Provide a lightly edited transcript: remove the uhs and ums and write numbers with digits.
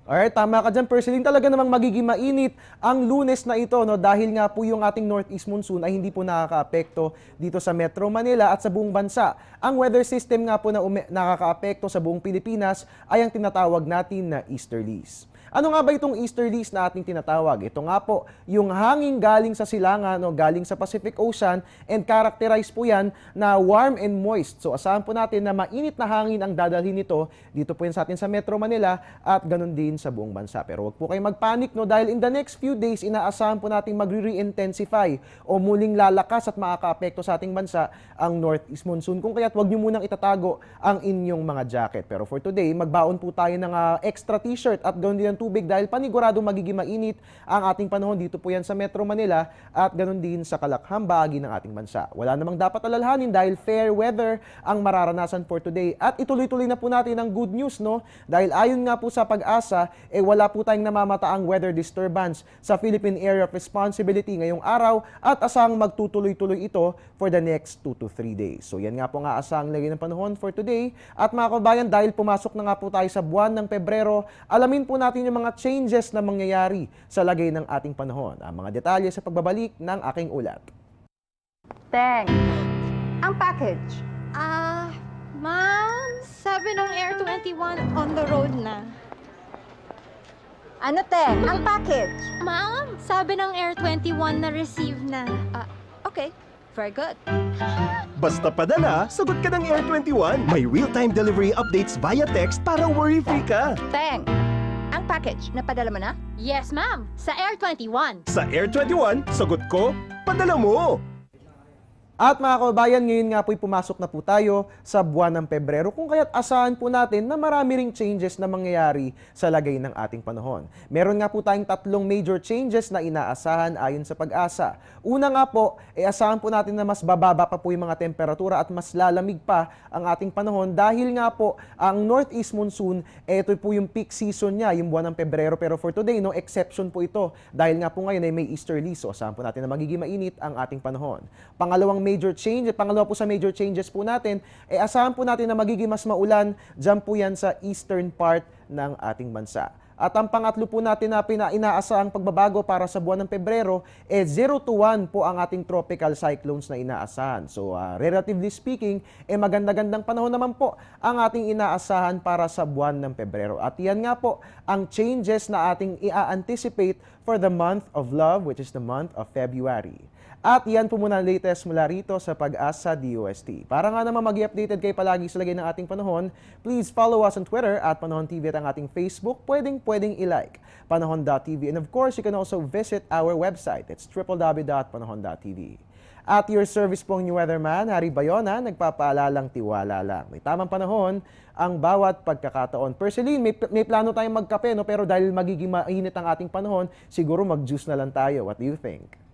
Alright, tama ka dyan, Perceline. Talaga namang magiging mainit ang Lunes na ito, no? Dahil nga po yung ating northeast monsoon ay hindi po nakakaapekto dito sa Metro Manila at sa buong bansa. Ang weather system nga po na nakakaapekto sa buong Pilipinas ay ang tinatawag natin na easterlies. Ano nga ba itong easterlies na ating tinatawag? Ito nga po, yung hangin galing sa silangan o galing sa Pacific Ocean, and characterized po yan na warm and moist. So asahan po natin na mainit na hangin ang dadalhin nito dito po yan sa atin sa Metro Manila at ganun din sa buong bansa. Pero wag po kayong magpanik, no, dahil in the next few days inaasahan po nating magre-re-intensify o muling lalakas at makakaapekto sa ating bansa ang northeast monsoon. Kung kaya't wag nyo munang itatago ang inyong mga jacket. Pero for today, magbaon po tayo ng extra t-shirt at ganoon din ang tubig dahil paniguradong magiging mainit ang ating panahon dito po yan sa Metro Manila at ganoon din sa kalakhang bahagi ng ating bansa. Wala namang dapat alalhanin dahil fair weather ang mararanasan for today. At ituloy-tuloy na po natin ang good news, no? Dahil ayon nga po sa Pag-asa, wala po tayong namamataang weather disturbance sa Philippine Area of Responsibility ngayong araw at asang magtutuloy-tuloy ito for the next 2 to 3 days. So yan nga po nga asang lagay ng panahon for today. At mga kabayan, dahil pumasok na nga po tayo sa buwan ng Pebrero, alamin po natin yung mga changes na mangyayari sa lagay ng ating panahon. Ang mga detalye sa pagbabalik ng aking ulat. Teng, ang package. Ma'am, sabi ng Air 21 on the road na. Ano, Teng? Ang package. Ma'am, sabi ng Air 21 na receive na. Okay, very good. Basta padala, sagot ka ng Air 21. May real-time delivery updates via text para worry-free ka. Teng, ang package, napadala mo na? Yes, ma'am, sa Air 21. Sa Air 21, sagot ko, padala mo. At mga kababayan, ngayon nga po'y pumasok na po tayo sa buwan ng Pebrero, kung kaya't asahan po natin na marami ring changes na mangyayari sa lagay ng ating panahon. Meron nga po tayong 3 major changes na inaasahan ayon sa Pag-asa. Una nga po, asahan po natin na mas bababa pa po yung mga temperatura at mas lalamig pa ang ating panahon dahil nga po ang northeast monsoon, ito po yung peak season niya, yung buwan ng Pebrero. Pero for today, no, exception po ito dahil nga po ngayon ay may easterly, so asahan po natin na magiging mainit ang ating panahon. Pangalawa po sa major changes po natin, asahan po natin na magiging mas maulan dyan po yan sa eastern part ng ating bansa. At ang pangatlo po natin na inaasahang pagbabago para sa buwan ng Pebrero, 0 to 1 po ang ating tropical cyclones na inaasahan. So relatively speaking, maganda-gandang panahon naman po ang ating inaasahan para sa buwan ng Pebrero. At yan nga po ang changes na ating i-anticipate for the month of love, which is the month of February. At yan po muna ang latest mula rito sa Pag-asa DOST. Para nga naman mag-i-updated kayo palagi sa lagay ng ating panahon, please follow us on Twitter at Panahon TV at ang ating Facebook. Pwedeng i-like, panahon.tv. And of course, you can also visit our website. It's www.panahon.tv. At your service pong new weatherman, Harry Bayona, nagpapaalalang tiwala lang. May tamang panahon ang bawat pagkakataon. Perceline, may plano tayong magkape, no? Pero dahil magiging mainit ang ating panahon, siguro mag-juice na lang tayo. What do you think?